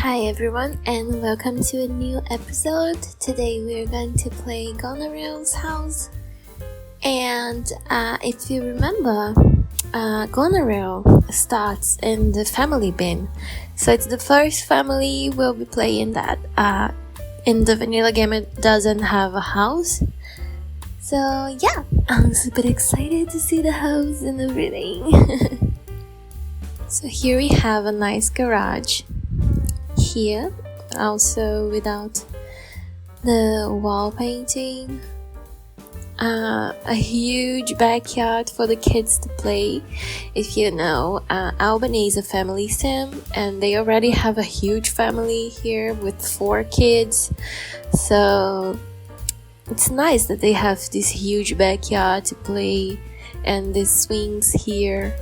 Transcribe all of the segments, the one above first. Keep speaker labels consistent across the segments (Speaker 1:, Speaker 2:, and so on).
Speaker 1: Hi everyone and welcome to a new episode. Today we're going to play Goneril's house. And if you remember, Goneril starts in the family bin. So it's the first family we'll be playing that in the vanilla game it doesn't have a house. So yeah, I'm super excited to see the house and everything. So here we have a nice garage. Here, also without the wall painting, a huge backyard for the kids to play. If you know, Albany is a family sim and they already have a huge family here with 4 kids, so it's nice that they have this huge backyard to play and these swings here.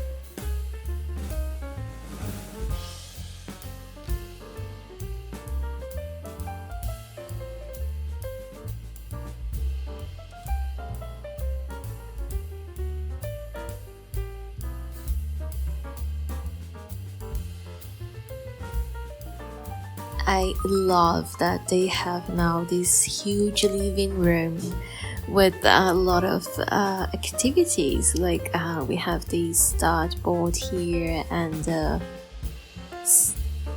Speaker 1: I love that they have now this huge living room with a lot of activities, like we have this dartboard here and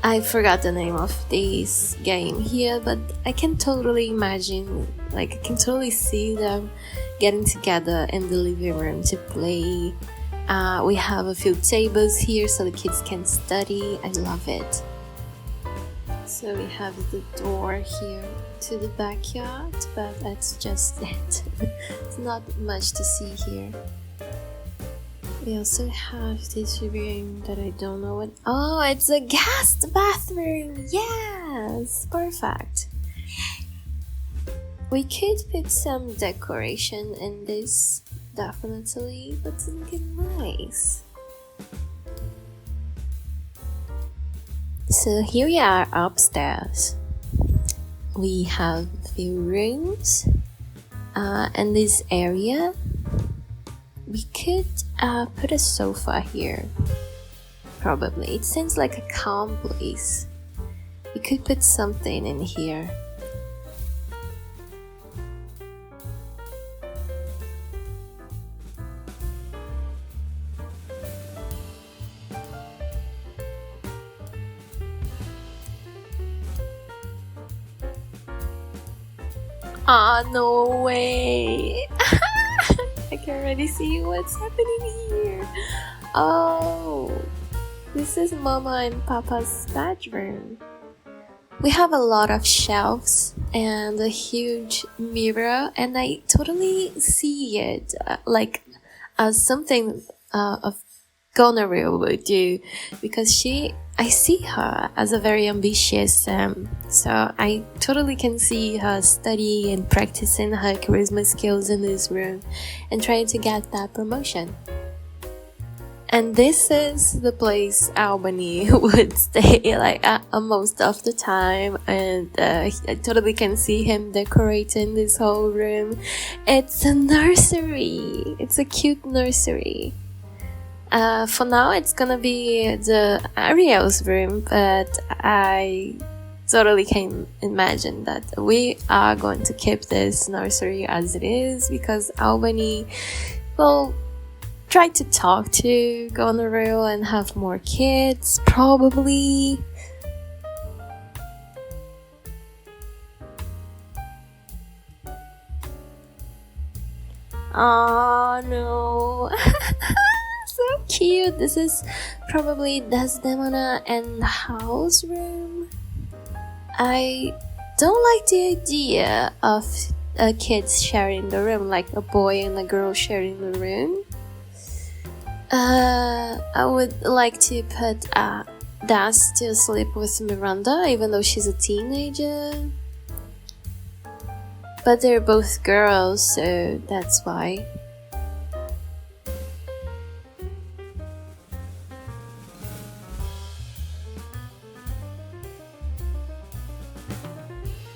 Speaker 1: I forgot the name of this game here, but I can totally imagine, like I can totally see them getting together in the living room to play. We have a few tables here so the kids can study. I love it. So we have the door here to the backyard, but that's just it. It's not much to see here. We also have this room that I don't know what... Oh, it's a guest bathroom! Yes! Perfect! We could put some decoration in this, definitely, but it's looking nice. So here we are upstairs. We have a few rooms in this area. We could put a sofa here. Probably. It seems like a calm place. We could put something in here. No way! I can already see what's happening here. Oh, this is Mama and Papa's bedroom. We have a lot of shelves and a huge mirror, and I totally see it like as something of Goneril would do, because I see her as a very ambitious so I totally can see her studying and practicing her charisma skills in this room and trying to get that promotion. And this is the place Albany would stay like most of the time, and I totally can see him decorating this whole room. It's a nursery. It's a cute nursery. For now it's gonna be the Ariel's room, but I totally can imagine that we are going to keep this nursery as it is, because Albany will try to talk to Goneril and have more kids, probably. Oh no. So cute. This is probably Desdemona and the house room. I don't like the idea of kids sharing the room, like a boy and a girl sharing the room. I would like to put Des to sleep with Miranda, even though she's a teenager. But they're both girls, so that's why.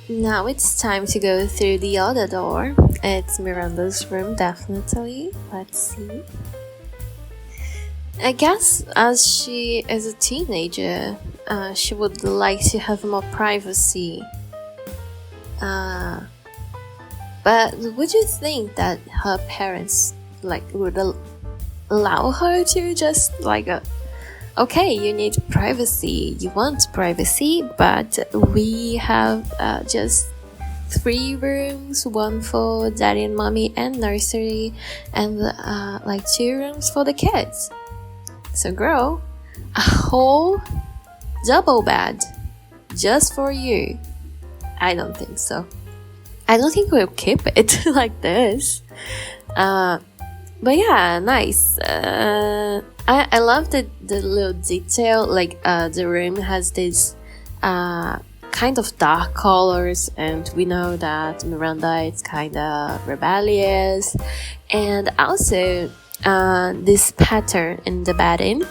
Speaker 1: Now it's time to go through the other door. It's Miranda's room, definitely. Let's see. I guess as she is a teenager, she would like to have more privacy. But would you think that her parents would allow her to just okay, you need privacy, you want privacy, but we have just 3 rooms, one for daddy and mommy and nursery, and 2 rooms for the kids. So girl, a whole double bed just for you. I don't think so. I don't think we'll keep it like this. But yeah, nice. I love the little detail. The room has this kind of dark colors, and we know that Miranda is kind of rebellious, and also this pattern in the bedding.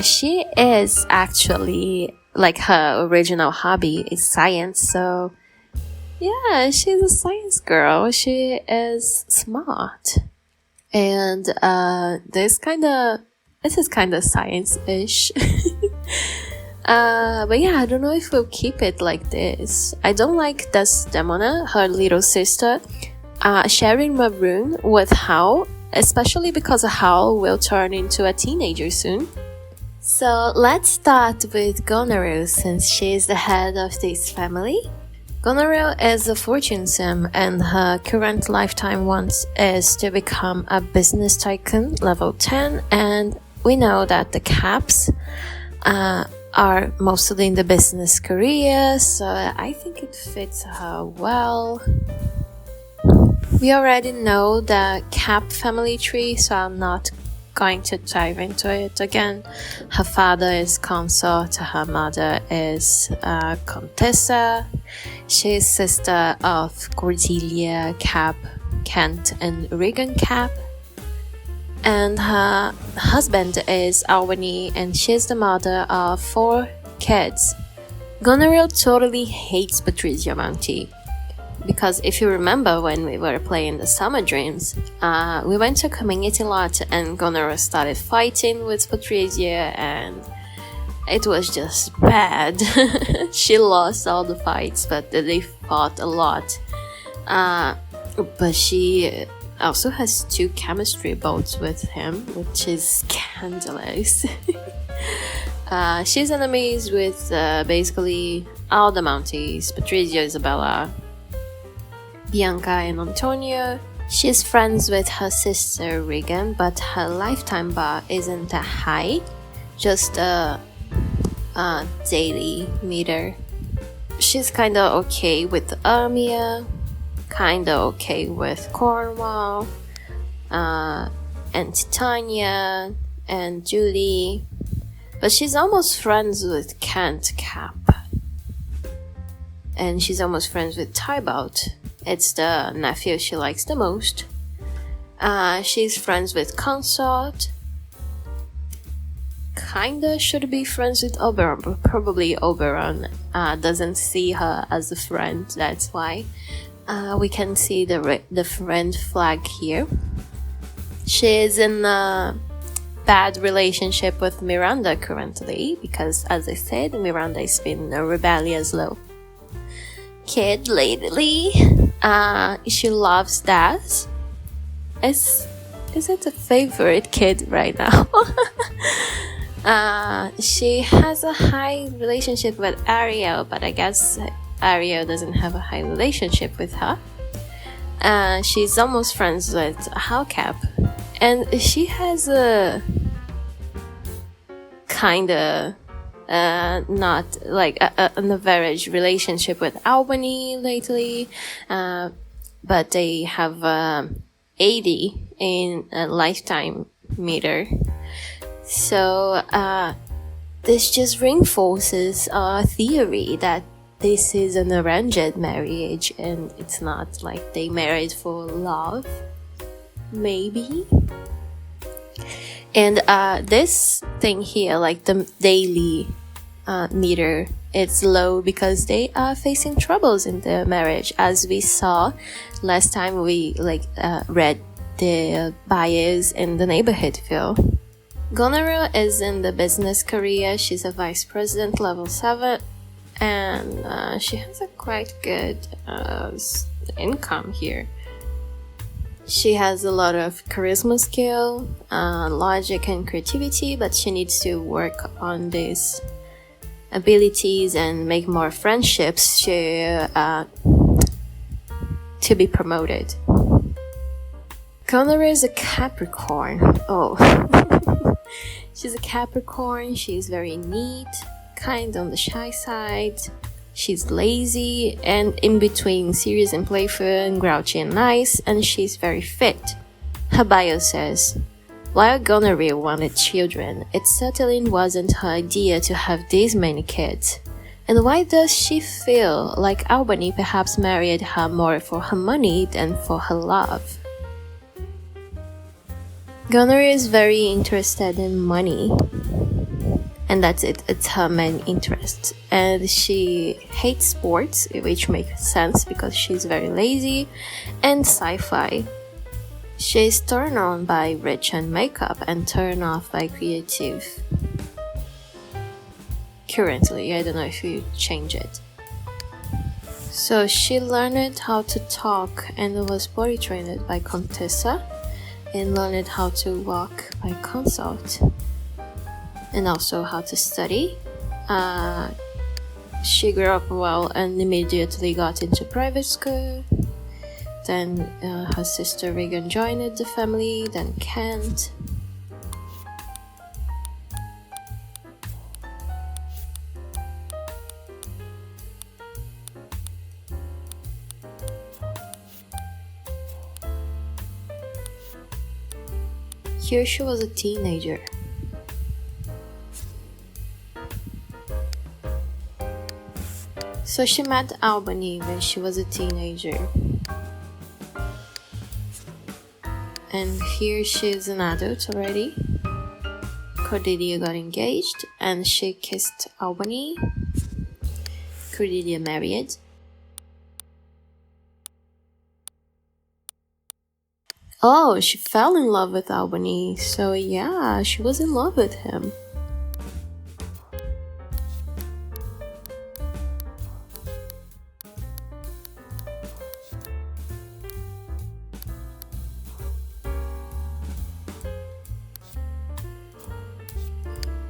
Speaker 1: She is actually her original hobby is science, so yeah, she's a science girl. She is smart, and this is kind of science-ish. But yeah, I don't know if we'll keep it like this. I don't like Desdemona, her little sister, sharing my room with Hal, especially because Hal will turn into a teenager soon. So let's start with Goneril, since she is the head of this family. Goneril is a fortune sim, and her current lifetime want is to become a business tycoon level 10, and we know that the Caps are mostly in the business career, so I think it fits her well. We already know the Cap family tree, so I'm not going to dive into it again. Her father is consort, her mother is Contessa. She's sister of Cordelia Cap, Kent, and Regan Cap. And her husband is Albany, and she's the mother of 4 kids. Goneril totally hates Patricia Monty, because if you remember when we were playing the Summer Dreams, we went to community lot and Goneril started fighting with Patricia, and it was just bad. She lost all the fights, but they fought a lot. But she also has 2 chemistry bouts with him, which is scandalous. She's enemies with basically all the Mounties: Patricia, Isabella, Bianca, and Antonio. She's friends with her sister Regan, but her lifetime bar isn't that high, just a daily meter. She's kinda okay with Amia, kinda okay with Cornwall, and Titania, and Julie, but she's almost friends with Kent Cap, and she's almost friends with Tybalt. It's the nephew she likes the most. She's friends with Consort. Kinda should be friends with Oberon, but probably Oberon doesn't see her as a friend, that's why. We can see the friend flag here. She's in a bad relationship with Miranda currently, because as I said, Miranda has been a rebellious little kid lately. She loves that. Is it a favorite kid right now? She has a high relationship with Ariel, but I guess Ariel doesn't have a high relationship with her. She's almost friends with Hellcap, and she has a kinda not like an average relationship with Albany lately, but they have 80 in a lifetime meter. So this just reinforces our theory that this is an arranged marriage and it's not like they married for love, maybe. And this thing here, like the daily meter, it's low because they are facing troubles in their marriage, as we saw last time we read the bios in the neighborhood feel. Goneril is in the business career. She's a vice president, level 7, and she has a quite good income here. She has a lot of charisma skill, logic and creativity, but she needs to work on these abilities and make more friendships to be promoted. Goneril is a Capricorn. Oh. She's a Capricorn. She's very neat, kind on the shy side. She's lazy and in between serious and playful and grouchy and nice, and she's very fit. Her bio says, while Goneril wanted children, it certainly wasn't her idea to have these many kids. And why does she feel like Albany perhaps married her more for her money than for her love? Goneril is very interested in money, and that's it, it's her main interest. And she hates sports, which makes sense because she's very lazy, and sci-fi. She's turned on by rich and makeup and turned off by creative. Currently, I don't know if you change it. So she learned how to talk and was body trained by Contessa, and learned how to walk by consult, and also how to study. She grew up well and immediately got into private school. Then her sister Regan joined the family, then Kent. Here she was a teenager. So she met Albany when she was a teenager. And here she is an adult already. Cordelia got engaged and she kissed Albany. Cordelia married. Oh, she fell in love with Albany, so yeah, she was in love with him.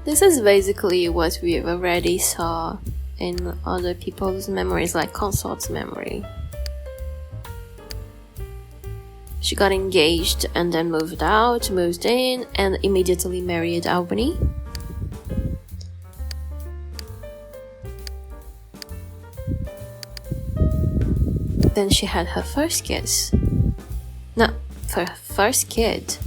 Speaker 1: This is basically what we've already saw in other people's memories, like Consort's memory. She got engaged and then moved out, moved in, and immediately married Albany. Then she had her first kiss. No, her first kid.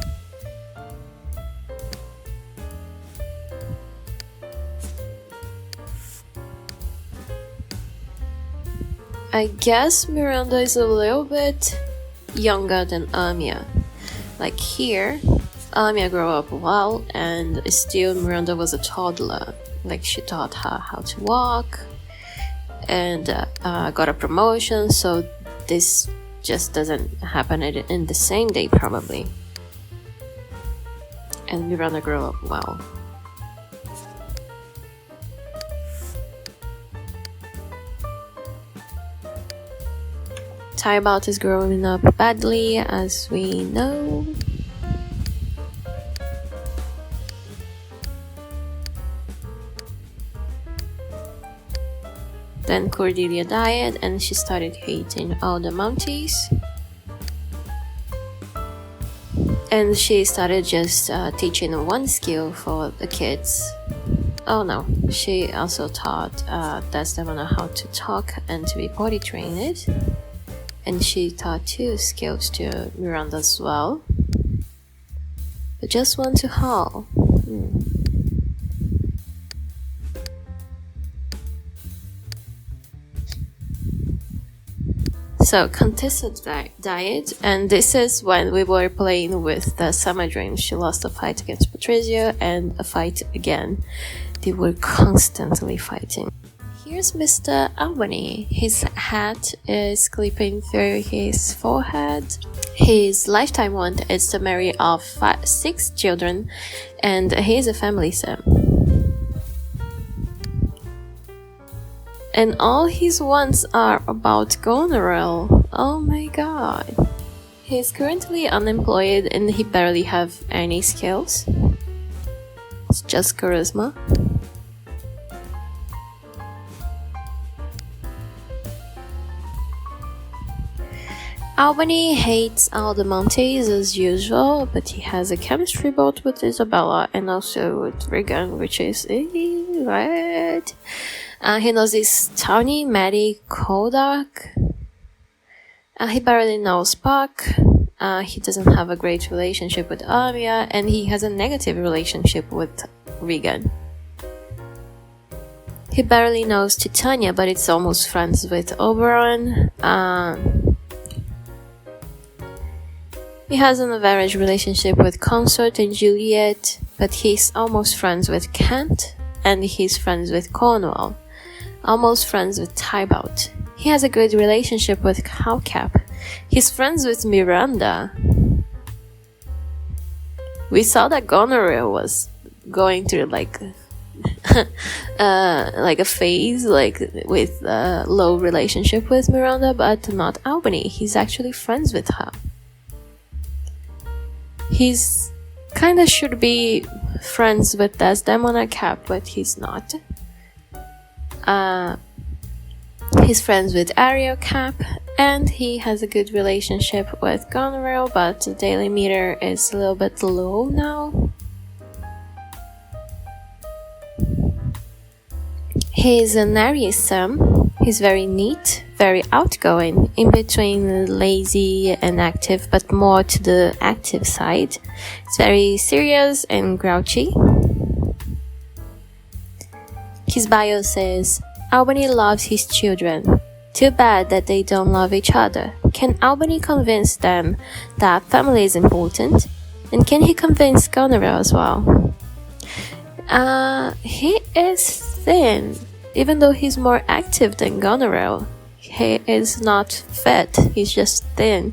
Speaker 1: I guess Miranda is a little bit younger than Amia. Like here, Amia grew up well and still Miranda was a toddler. Like she taught her how to walk and got a promotion, so this just doesn't happen in the same day probably. And Miranda grew up well. Tybalt is growing up badly, as we know. Then Cordelia died and she started hating all the Mounties. And she started just teaching one skill for the kids. Oh no, she also taught Desdemona how to talk and to be potty trained. And she taught 2 skills to Miranda as well. But just one to Hall. So Contessa died, and this is when we were playing with the Summer Dream. She lost a fight against Patrizia and a fight again. They were constantly fighting. Here's Mr. Albany. His hat is clipping through his forehead. His lifetime want is to marry off 6 children, and he is a family son. And all his wants are about Goneril. Oh my god. He's currently unemployed and he barely have any skills. It's just charisma. Albany hates all the Montes as usual, but he has a chemistry boat with Isabella and also with Regan, which is right. He knows this Tony, Maddie, Kodak. He barely knows Puck. He doesn't have a great relationship with Amia, and he has a negative relationship with Regan. He barely knows Titania, but it's almost friends with Oberon. He has an average relationship with Consort and Juliet, but he's almost friends with Kent, and he's friends with Cornwall. Almost friends with Tybalt. He has a good relationship with Cowcap. He's friends with Miranda. We saw that Goneril was going through like a phase with a low relationship with Miranda, but not Albany. He's actually friends with her. He's kinda should be friends with Desdemona Cap, but he's not. He's friends with Ariel Cap, and he has a good relationship with Goneril, but the daily meter is a little bit low now. He's an Aries Sam. He's very neat, very outgoing, in between lazy and active, but more to the active side. He's very serious and grouchy. His bio says, Albany loves his children. Too bad that they don't love each other. Can Albany convince them that family is important? And can he convince Goneril as well? He is thin. Even though he's more active than Goneril, he is not fit, he's just thin.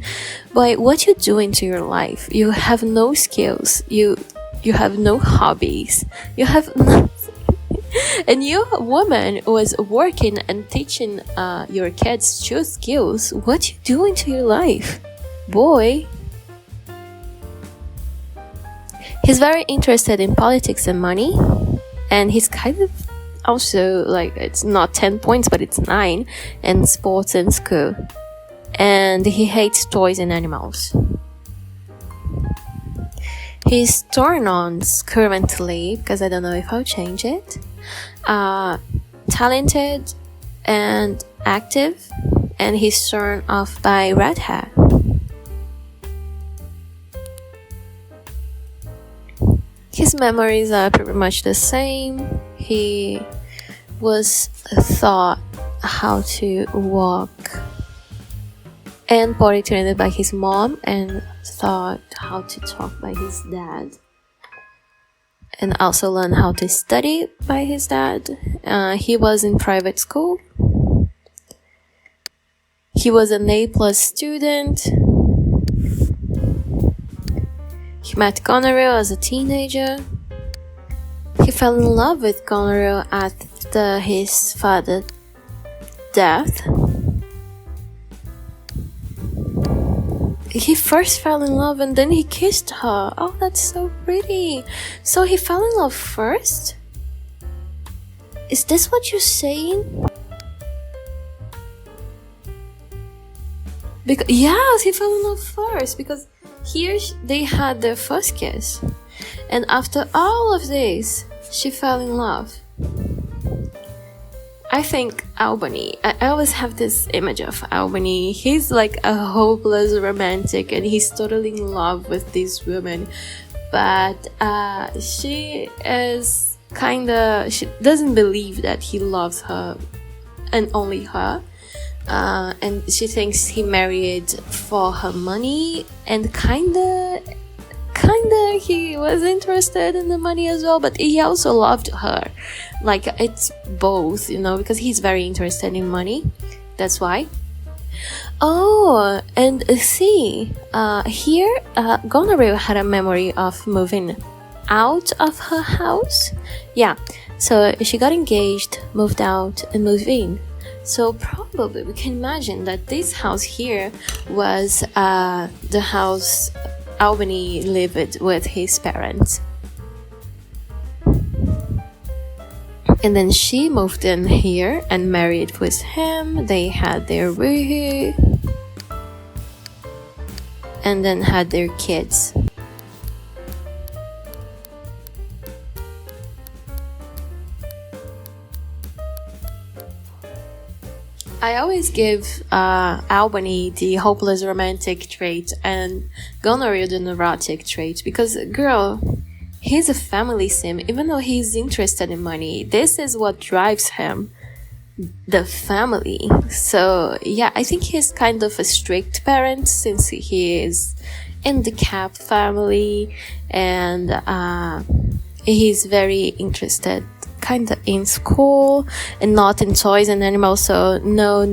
Speaker 1: Boy, what you doing to your life? You have no skills, you have no hobbies, you have nothing. And you, a woman, was working and teaching your kids 2 skills. What you doing to your life? Boy. He's very interested in politics and money, and he's kind of also, like, it's not 10 points, but it's 9 in sports and school. And he hates toys and animals. His turn-ons currently, because I don't know if I'll change it, talented and active, and he's turned off by red hair. His memories are pretty much the same. He was taught how to walk and potty trained by his mom, and taught how to talk by his dad, and also learned how to study by his dad. He was in private school. He was an A+ student. He met Goneril as a teenager. He fell in love with Goneril after his father's death. He first fell in love and then he kissed her. Oh, that's so pretty. So he fell in love first? Is this what you're saying? Yes, he fell in love first, because here they had their first kiss. And after all of this, she fell in love. I think Albany, I always have this image of Albany. He's like a hopeless romantic and he's totally in love with this woman. But she is she doesn't believe that he loves her and only her. And she thinks he married for her money, and kinda he was interested in the money as well, but he also loved her. Like, it's both, because he's very interested in money. That's why. Oh, and see, here, Goneril had a memory of moving out of her house. Yeah, so she got engaged, moved out, and moved in. So probably we can imagine that this house here was the house Albany lived with his parents. And then she moved in here and married with him. They had their woohoo. And then had their kids. I always give Albany the hopeless romantic trait and Goneril the neurotic trait because, girl, he's a family sim. Even though he's interested in money, this is what drives him. The family. So, yeah, I think he's kind of a strict parent since he is in the Cap family and he's very interested kind of in school and not in toys and animals. So no,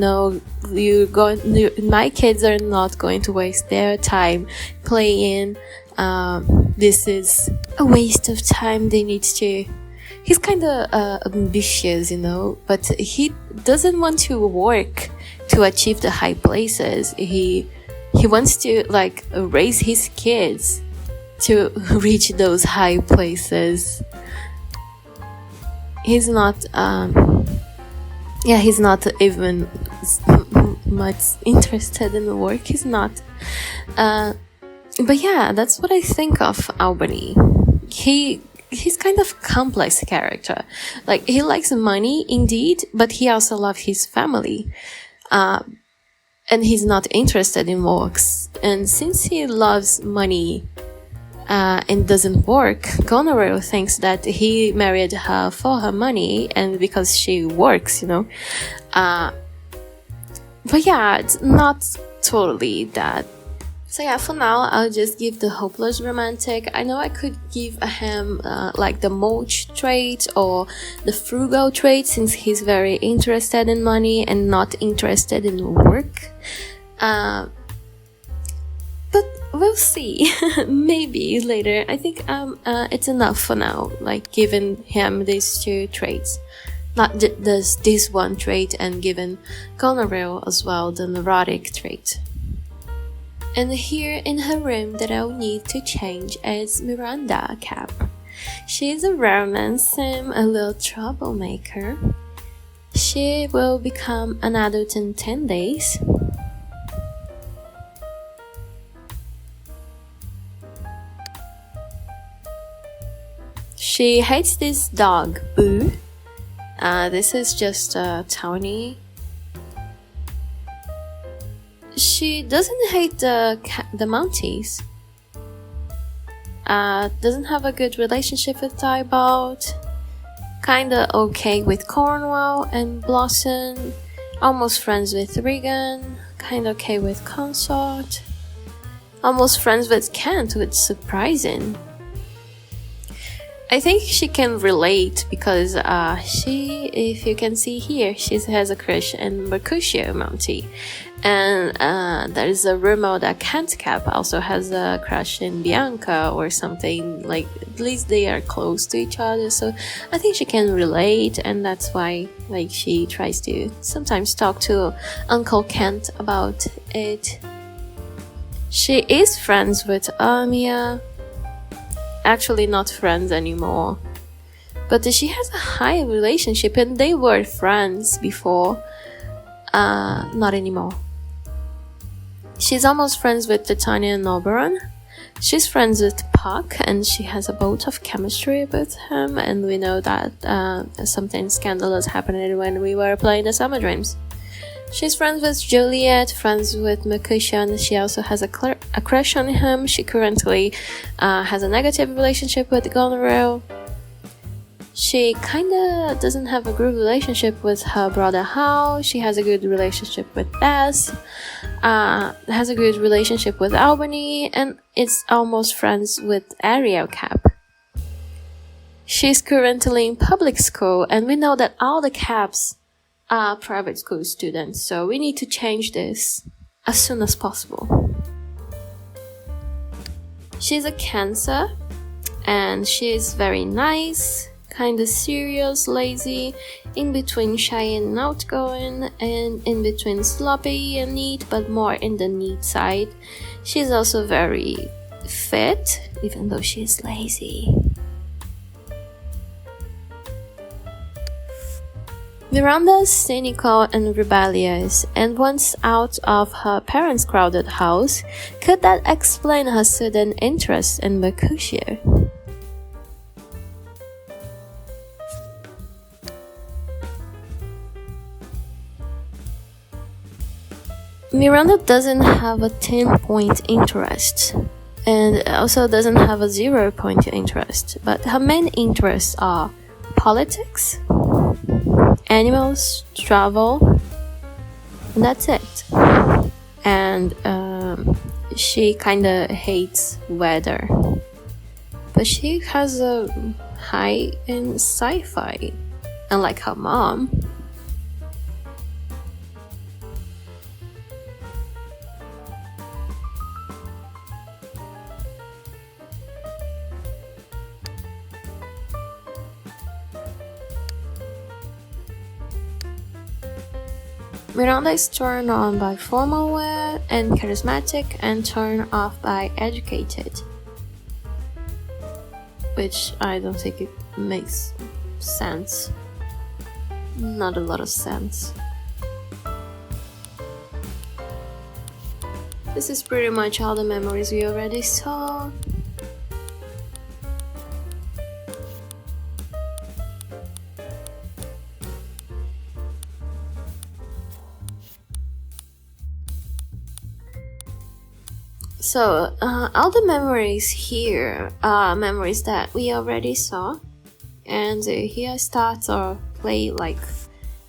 Speaker 1: my kids are not going to waste their time playing. This is a waste of time. They need to. He's kind of ambitious, you know, but he doesn't want to work to achieve the high places. He wants to like raise his kids to reach those high places. He's not he's not even much interested in the work. He's not but yeah, that's what I think of Albany. He's kind of complex character. Like, he likes money indeed, but he also loves his family, and he's not interested in works. And since he loves money and doesn't work, Goneril thinks that he married her for her money and because she works, you know. But yeah, it's not totally that. So yeah, for now, I'll just give the hopeless romantic. I know I could give him like the mulch trait or the frugal trait since he's very interested in money and not interested in work. But we'll see. Maybe later. I think it's enough for now, like giving him these two traits. Not this one trait, and giving Goneril as well the neurotic trait. And here in her room that I'll need to change is Miranda Cap. She's a romance sim, a little troublemaker. She will become an adult in 10 days. She hates this dog, Boo. This is just Tony. She doesn't hate the Mounties. Doesn't have a good relationship with Tybalt. Kinda okay with Cornwall and Blossom. Almost friends with Regan. Kinda okay with Consort. Almost friends with Kent, which is surprising. I think she can relate because she, if you can see here, she has a crush on Mercutio Mountie. And there's a rumor that Kent Cap also has a crush in Bianca or something, like at least they are close to each other, so I think she can relate, and that's why like she tries to sometimes talk to Uncle Kent about it. She is friends with Amia. Actually not friends anymore, but she has a high relationship and they were friends before. Not anymore. She's almost friends with Titania and Oberon. She's friends with Puck and she has a boat of chemistry with him, and we know that something scandalous happened when we were playing the Summer Dreams. She's friends with Juliet, friends with Mercutio. She also has a crush on him. She currently has a negative relationship with Goneril. She kinda doesn't have a good relationship with her brother Hal. She has a good relationship with Bess. Has a good relationship with Albany, and is almost friends with Ariel Cap. She's currently in public school, and we know that all the Caps a private school student, so we need to change this as soon as possible. She's a Cancer, and she's very nice, kinda serious, lazy, in between shy and outgoing, and in between sloppy and neat, but more in the neat side. She's also very fit, even though she's lazy. Miranda is cynical and rebellious, and once out of her parents' crowded house, could that explain her sudden interest in Mercutio? Miranda doesn't have a 10-point interest, and also doesn't have a 0-point interest, but her main interests are politics, animals, travel, and that's it. And she kinda hates weather, but she has a high in sci-fi, unlike her mom. Miranda is turned on by formal wear and charismatic, and turned off by educated. Which I don't think it makes sense. Not a lot of sense. This is pretty much all the memories we already saw. So, all the memories here are memories that we already saw. And here I start or play like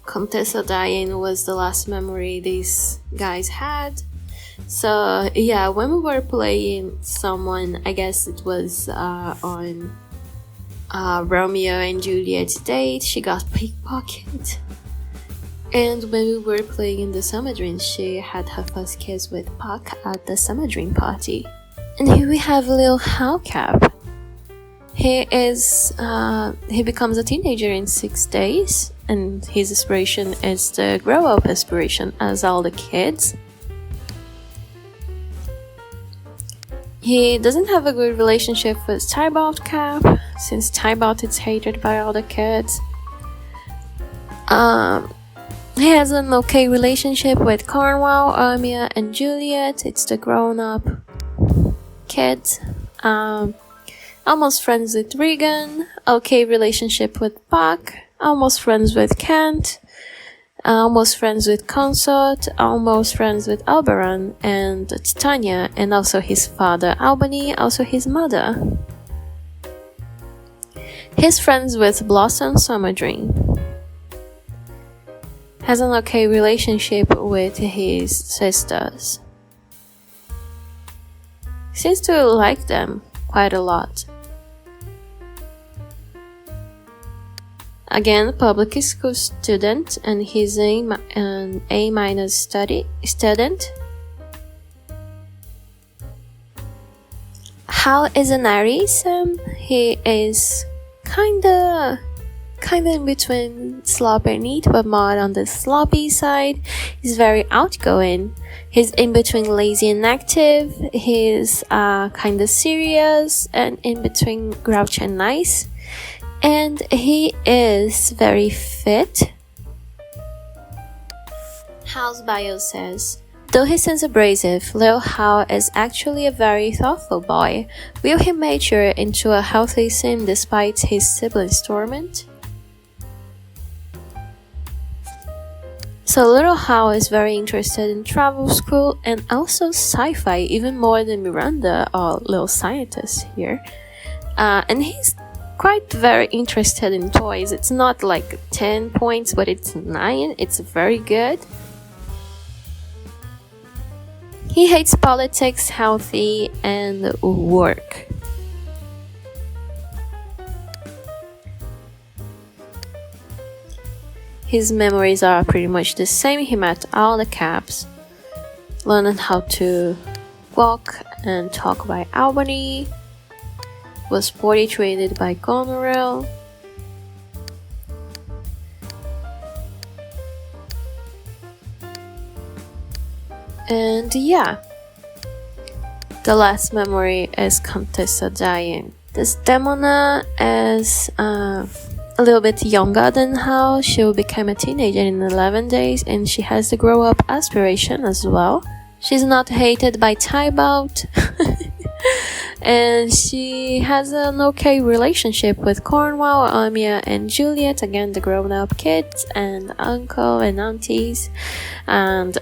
Speaker 1: Contessa dying was the last memory these guys had. So, yeah, when we were playing someone, I guess it was on Romeo and Juliet's date, she got pickpocketed. And when we were playing in the Summer Dream, she had her first kiss with Puck at the Summer Dream party. And here we have Lil Hellcap. He becomes a teenager in 6 days, and his aspiration is the grow-up aspiration as all the kids. He doesn't have a good relationship with Tybalt Cap, since Tybalt is hated by all the kids. He has an okay relationship with Cornwall, Armia, and Juliet. It's the grown-up kids. Almost friends with Regan. Okay relationship with Puck. Almost friends with Kent. Almost friends with Consort. Almost friends with Oberon and Titania, and also his father Albany, also his mother. He's friends with Blossom Summerdream. Has an okay relationship with his sisters. Seems to like them quite a lot. Again, public school student, and he's an A- student. Hal is an Aries. He is kinda in between sloppy and neat, but more on the sloppy side. He's very outgoing. He's in between lazy and active. He's kinda serious, and in between grouchy and nice. And he is very fit. Hal's bio says, though he seems abrasive, Lil Hal is actually a very thoughtful boy. Will he mature into a healthy sim despite his siblings' torment? So Little Hal is very interested in travel school and also sci-fi, even more than Miranda or Little Scientist here. And he's quite very interested in toys. It's not like 10 points, but it's 9. It's very good. He hates politics, healthy, and work. His memories are pretty much the same. He met all the caps, learned how to walk and talk by Albany, was potty trained by Goneril, and yeah, the last memory is Contessa dying. Desdemona is a little bit younger than how she will become a teenager in 11 days, and she has the grow up aspiration as well. She's not hated by Tybalt, and she has an okay relationship with Cornwall, Amia, and Juliet, again the grown up kids, and uncle and aunties, and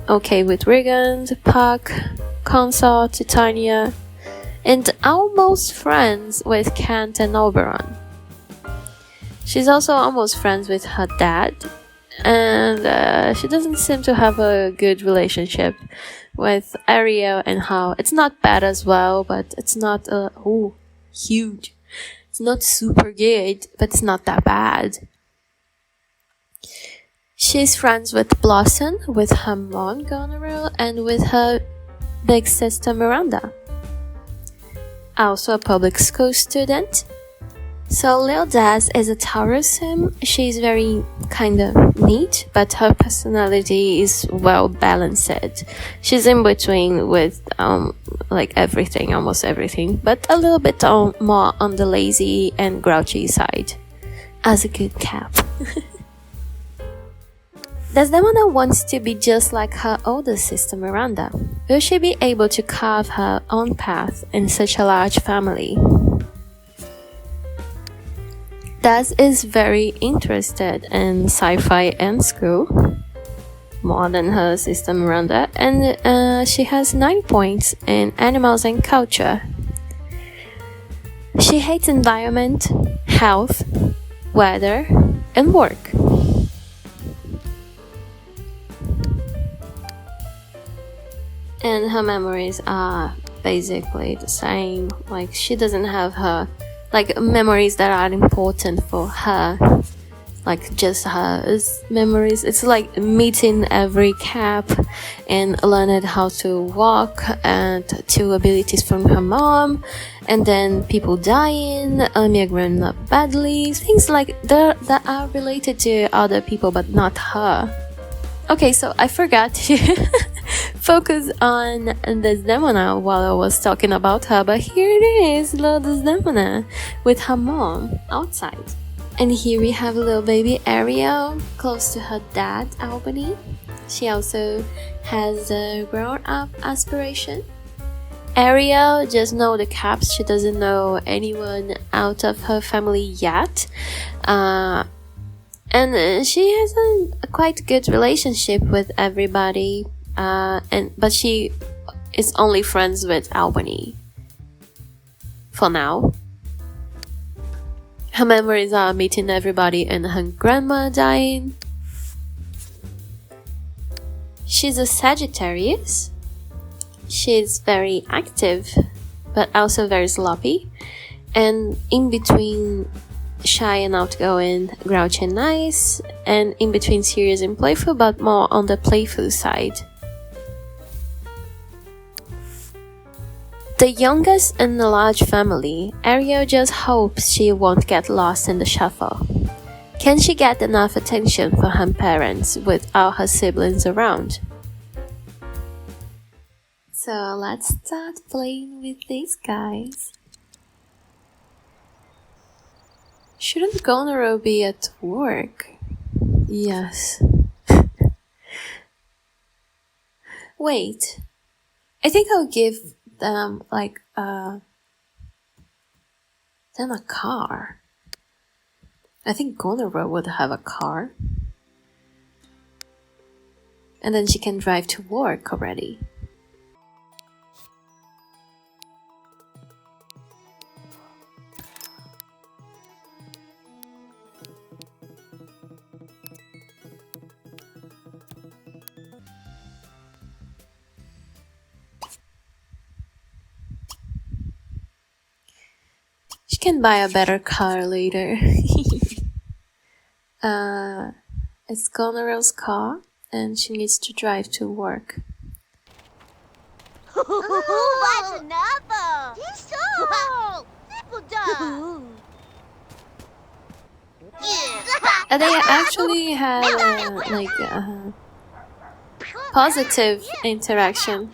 Speaker 1: okay with Regan, Puck, Consort, Titania, and almost friends with Kent and Oberon. She's also almost friends with her dad, and she doesn't seem to have a good relationship with Ariel and how it's not bad as well, but it's not huge. It's not super good, but it's not that bad. She's friends with Blossom, with her mom Goneril, and with her big sister Miranda. Also a public school student. So Lil Daz is a Taurus sim. She's very kind of neat, but her personality is well balanced. She's in between with like everything, almost everything, but a little bit more on the lazy and grouchy side. As a good cap. Desdemona wants to be just like her older sister Miranda. Will she be able to carve her own path in such a large family? Daz is very interested in sci-fi and school, more than her sister Miranda, and she has 9 points in animals and culture. She hates environment, health, weather, and work. And her memories are basically the same. Like, she doesn't have her like memories that are important for her, like just her memories. It's like meeting every cap and learning how to walk, and 2 abilities from her mom, and then people dying, Amia growing up badly, things like that are related to other people but not her. Okay, so I forgot to focus on Desdemona while I was talking about her, but here it is, little Desdemona with her mom outside. And here we have little baby Ariel close to her dad, Albany. She also has a grown-up aspiration. Ariel just knows the caps, she doesn't know anyone out of her family yet. And she has a quite good relationship with everybody, but she is only friends with Albany for now. Her memories are meeting everybody and her grandma dying. She's a Sagittarius. She's very active, but also very sloppy, and in between shy and outgoing, grouchy and nice, and in between serious and playful, but more on the playful side. The youngest in a large family, Ariel just hopes she won't get lost in the shuffle. Can she get enough attention from her parents with all her siblings around? So let's start playing with these guys. Shouldn't Goneril be at work? Yes. Wait. I think I'll give them then a car. I think Goneril would have a car. And then she can drive to work already. She can buy a better car later. It's Goneril's car, and she needs to drive to work. And they actually had a positive interaction.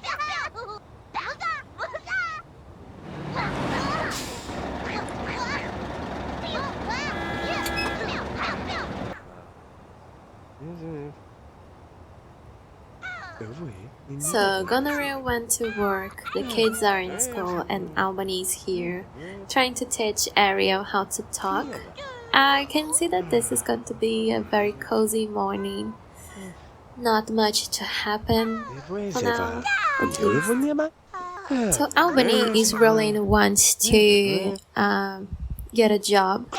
Speaker 1: So Goneril went to work, the kids are in school, and Albany's here, trying to teach Ariel how to talk. I can see that this is going to be a very cozy morning. Not much to happen for now, at least. So Albany is really wants to get a job.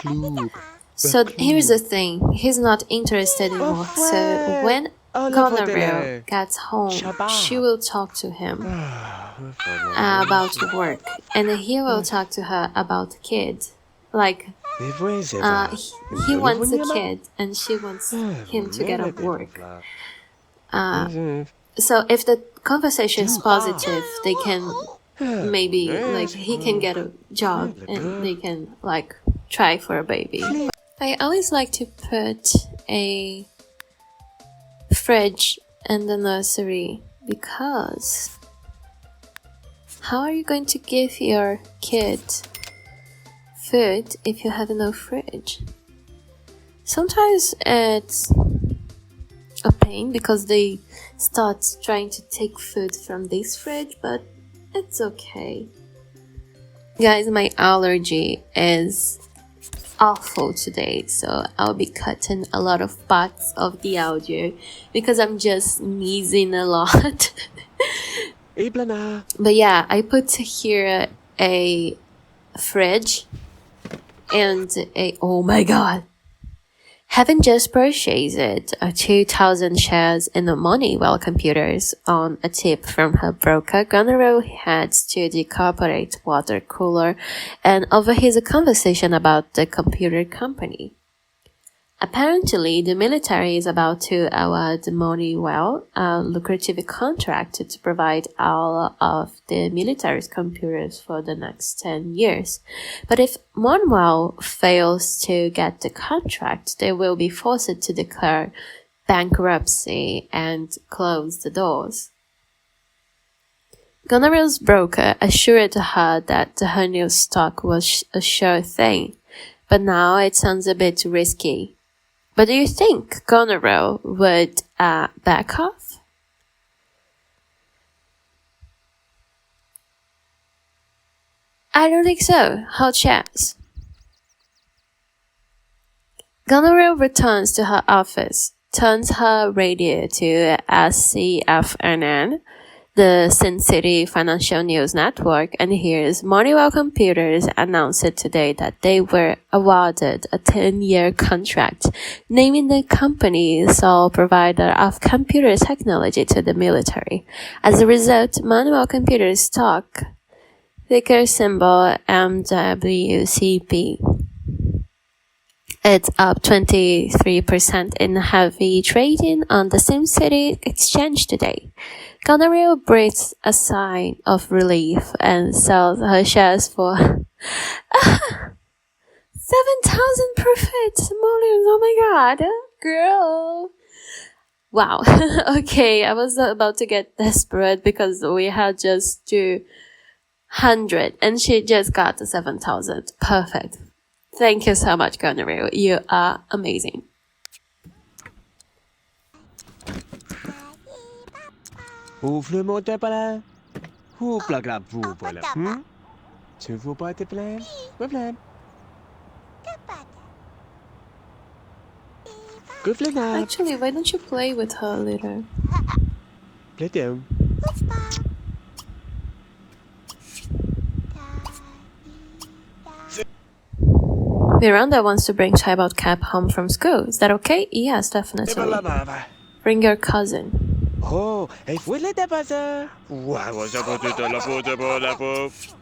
Speaker 1: So here's the thing, he's not interested in work. So when Goneril gets home, she will talk to him about work, and he will talk to her about kids. Like, he wants a kid, and she wants him to get a work. So if the conversation is positive, they can maybe, like, he can get a job, and they can, like, try for a baby. I always like to put a fridge in the nursery, because how are you going to give your kid food if you have no fridge? Sometimes it's a pain because they start trying to take food from this fridge, but it's okay. Guys, my allergy is awful today, so I'll be cutting a lot of parts of the audio because I'm just sneezing a lot. But yeah, I put here a fridge and oh my god, having just purchased 2,000 shares in the Honeywell computers on a tip from her broker, Goneril heads to the corporate water cooler and overhears a conversation about the computer company. Apparently, the military is about to award Honeywell a lucrative contract to provide all of the military's computers for the next 10 years. But if Honeywell fails to get the contract, they will be forced to declare bankruptcy and close the doors. Goneril's broker assured her that her new stock was a sure thing, but now it sounds a bit risky. But do you think Goneril would back off? I don't think so. Hot chance. Goneril returns to her office, turns her radio to SCFNN, the Sin City Financial News Network, and hears Honeywell Computers announced today that they were awarded a 10-year contract, naming the company sole provider of computer technology to the military. As a result, Honeywell Computers stock, ticker symbol MWCP. It's up 23% in heavy trading on the Sim City exchange today. Goneril breathes a sigh of relief and sells her shares for 7,000 profit simoleons. Oh my god, girl. Wow. Okay, I was about to get desperate because we had just 200 and she just got 7,000. Perfect. Thank you so much, Goneril. You are amazing.
Speaker 2: Ouvre mon tabala. Hoopla glap voopla. Tu veux pas te plaindre? Problème.
Speaker 1: Actually, why don't you play with her later?
Speaker 2: Play down.
Speaker 1: Miranda wants to bring Child Cap home from school. Is that okay? Yes, definitely. Bring your cousin.
Speaker 2: Oh, hey, fouille ta basa. Wow, ça va tout la faute pour la faute.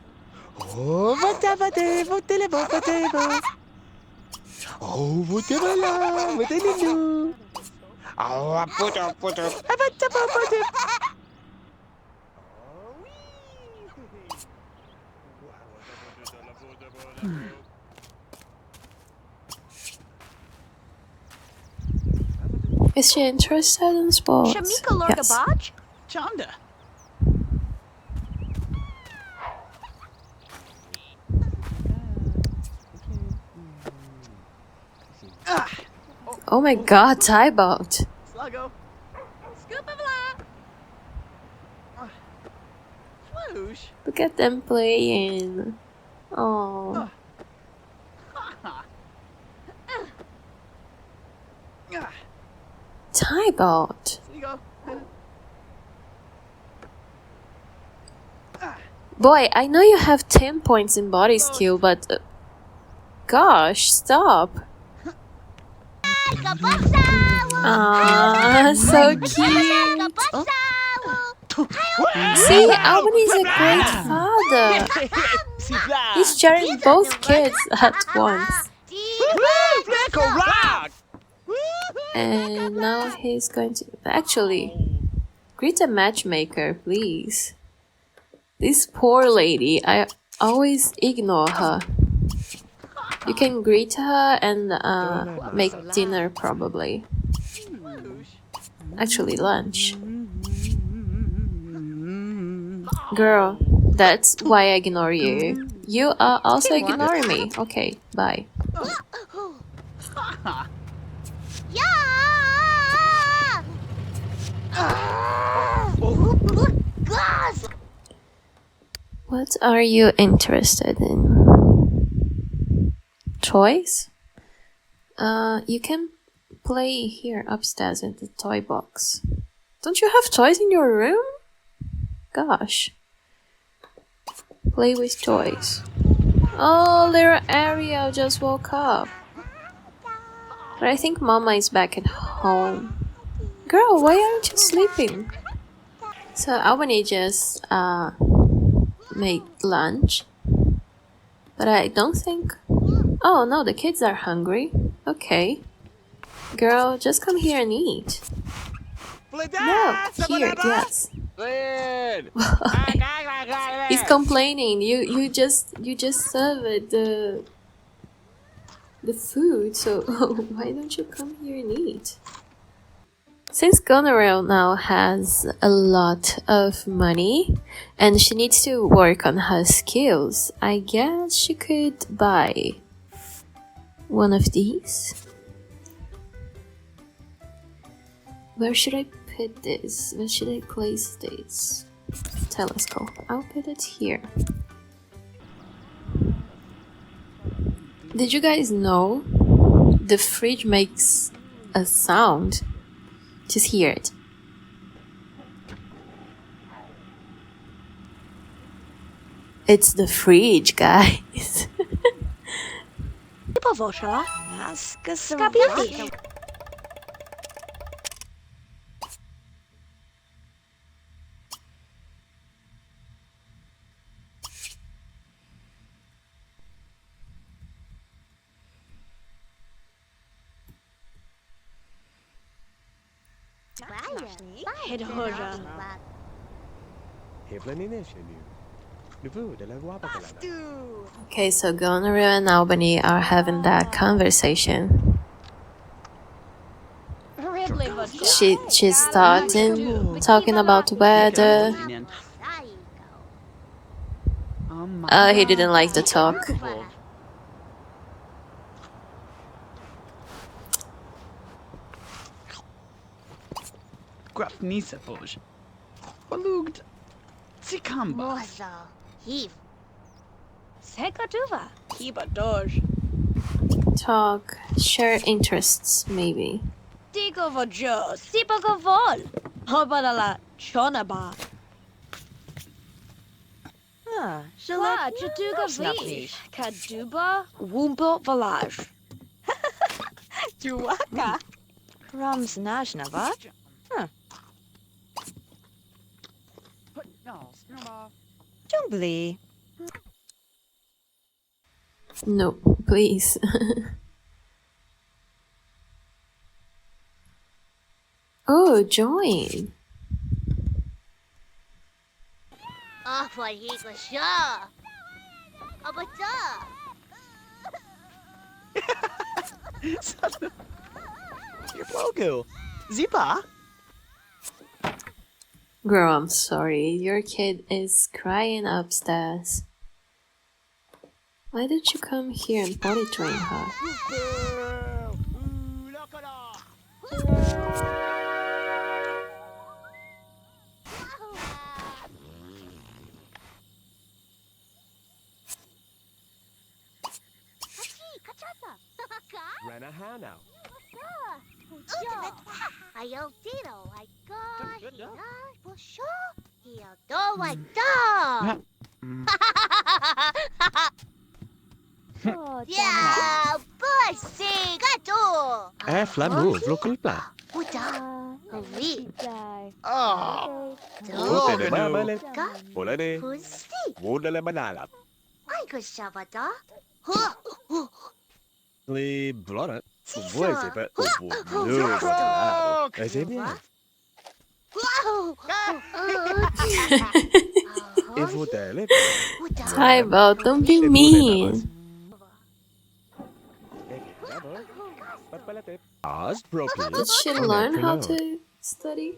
Speaker 2: Oh, votre pâté, votre les bon pâté bon. Oh, votre voilà, votre nous. Oh, put up, put up. Put up.
Speaker 1: Is she interested in sports?
Speaker 3: Shamika Lorga
Speaker 1: Yes.
Speaker 3: Baj?
Speaker 4: Chanda.
Speaker 1: Oh my god, Tybalt.
Speaker 4: Sluggo.
Speaker 3: Scoopavla!
Speaker 4: Swoosh.
Speaker 1: Look at them playing. Oh. Tybalt.
Speaker 4: Sligo.
Speaker 1: Boy, I know you have 10 points in body skill, but... gosh, stop. Ah, so cute. See, Albany's a great father. He's sharing both kids at once. And now he's going to... Actually, greet a matchmaker, please. This poor lady, I always ignore her. You can greet her and make dinner, probably. Actually, lunch. Girl, that's why I ignore you. You are also ignoring me. Okay, bye. What are you interested in? Toys? You can play here upstairs in the toy box. Don't you have toys in your room? Gosh. Play with toys. Oh, little Ariel just woke up. But I think Mama is back at home. Girl, why aren't you sleeping? So Albany just made lunch. But I don't think... Oh no, the kids are hungry. Okay. Girl, just come here and eat. No, here, yes. He's complaining. You just served the food, so why don't you come here and eat? Since Goneril now has a lot of money and she needs to work on her skills, I guess she could buy one of these. Where should I put this? Where should I place this? Telescope. I'll put it here. Did you guys know the fridge makes a sound? Just hear it. It's the fridge, guys. Okay, so Goneril and Albany are having that conversation. She's starting talking about weather. He didn't like the talk.
Speaker 4: Graf Nisa Poj. Balugd. Sikamba.
Speaker 3: Sekatuva.
Speaker 4: Kiba Doj.
Speaker 1: Talk, share interests, maybe.
Speaker 3: Digo vojo. Sipago vol. Hobadala chonaba. Shala Chatuga Vish. Kaduba Wumbo Valage.
Speaker 5: Juwaka. Rams Najnava. Jumbly.
Speaker 1: No, please. Oh, join.
Speaker 2: Your logo. Zipa?
Speaker 1: Girl, I'm sorry. Your kid is crying upstairs. Why don't you come here and potty train her?
Speaker 2: Renahano. Flamu, local plan. Oh, Hotel Babale. Polade. Wodale Manala. Le Blonnet. Voice it, but no. I say, yeah. If Hotel.
Speaker 1: Tybalt, don't be mean. Did she learn how to study?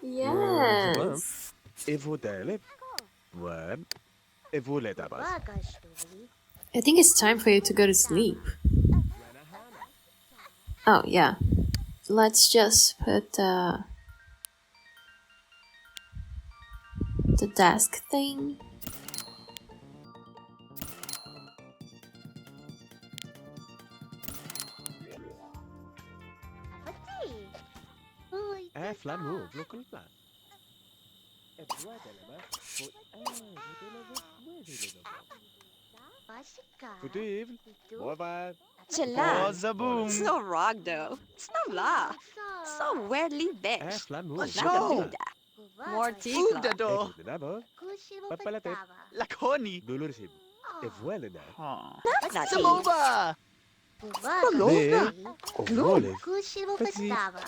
Speaker 1: Yes. I think it's time for you to go to sleep. Oh, yeah. Let's just put the desk thing.
Speaker 5: Chilla.
Speaker 2: Zaboom.
Speaker 5: It's no rock though. It's no la. So weirdly bitch. More tea.
Speaker 2: do. Lakoni. Samoba.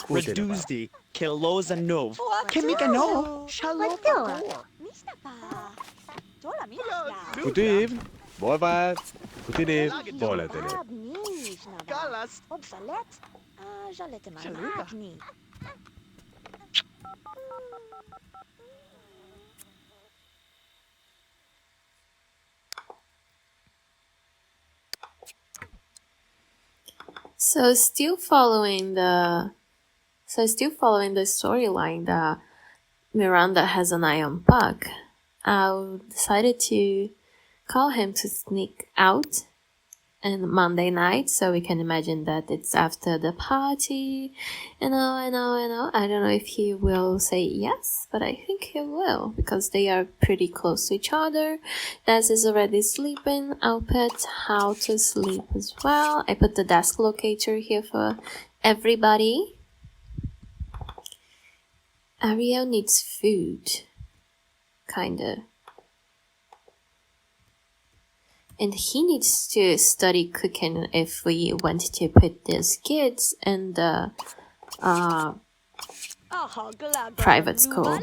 Speaker 2: Reduced. Kilos and nov. Kemikano. Shalom. Good evening. Boy, bye. Good evening. Boy, Galas.
Speaker 1: So still following the storyline that Miranda has an eye on Puck, I decided to call him to sneak out on Monday night, so we can imagine that it's after the party. I know. I don't know if he will say yes, but I think he will, because they are pretty close to each other. Des is already sleeping. I'll put how to sleep as well. I put the desk locator here for everybody. Ariel needs food. Kinda. And he needs to study cooking if we want to put these kids in the private school.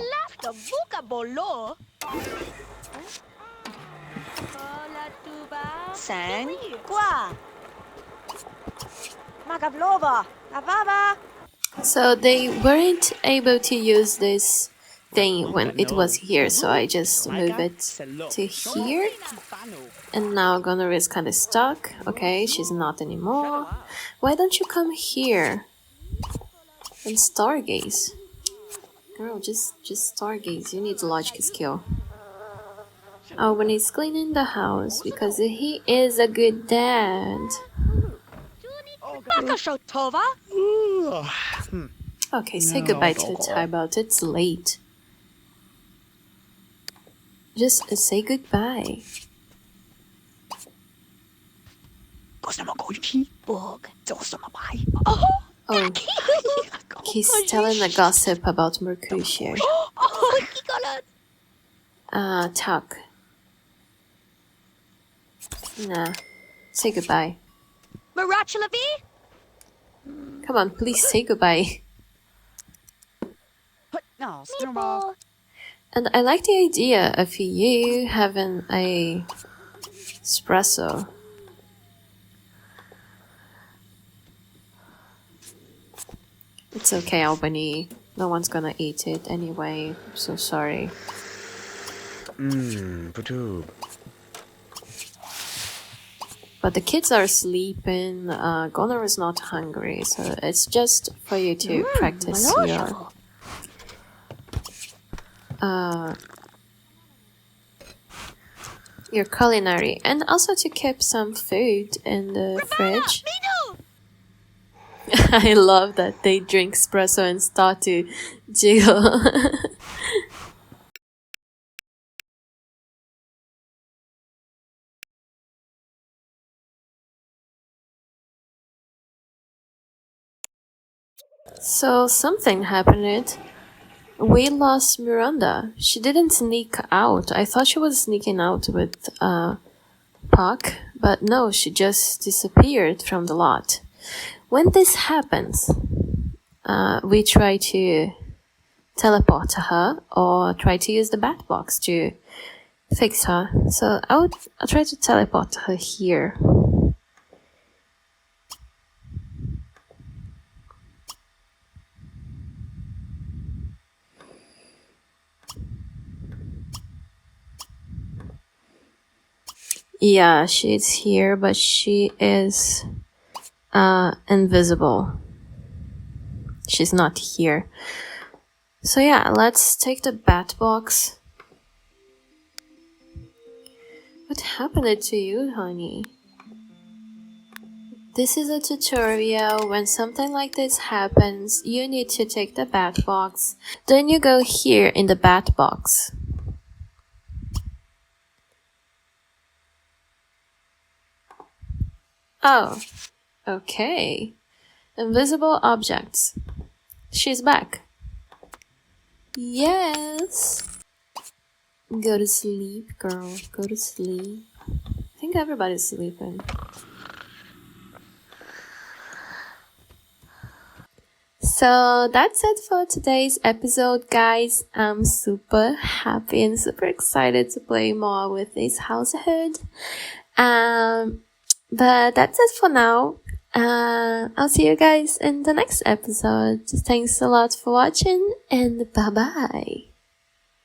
Speaker 5: Sen. Qua. Magavlova. Avava.
Speaker 1: So they weren't able to use this thing when it was here, so I just move it to here. And now Goneril is kind of stuck. Okay, she's not anymore. Why don't you come here and stargaze? Girl, just stargaze. You need logic skill. Oh, when he's cleaning the house, because he is a good dad. Okay, say goodbye to Tybalt. It's late. Just say goodbye. Oh, he's telling a gossip about Mercutio. Talk. Nah, say goodbye.
Speaker 3: Mirachalavi?
Speaker 1: Come on, please say goodbye.
Speaker 5: No, Snowball.
Speaker 1: And I like the idea of you having a espresso. It's okay, Albany. No one's gonna eat it anyway. I'm so sorry.
Speaker 2: Putu.
Speaker 1: But the kids are sleeping. Goner is not hungry, so it's just for you to practice your culinary, and also to keep some food in the fridge. I love that they drink espresso and start to jiggle. So something happened. We lost Miranda. She didn't sneak out. I thought she was sneaking out with Puck, but no, she just disappeared from the lot. When this happens, we try to teleport to her or try to use the bat box to fix her. So I'll try to teleport to her here. Yeah, she's here, but she is invisible. She's not here. So yeah, let's take the bat box. What happened to you, honey? This is a tutorial. When something like this happens, you need to take the bat box. Then you go here in the bat box. Oh, okay. Invisible objects. She's back. Yes. Go to sleep, girl. Go to sleep. I think everybody's sleeping. So that's it for today's episode, guys. I'm super happy and super excited to play more with this household. But that's it for now. I'll see you guys in the next episode. Thanks a lot for watching, and bye bye.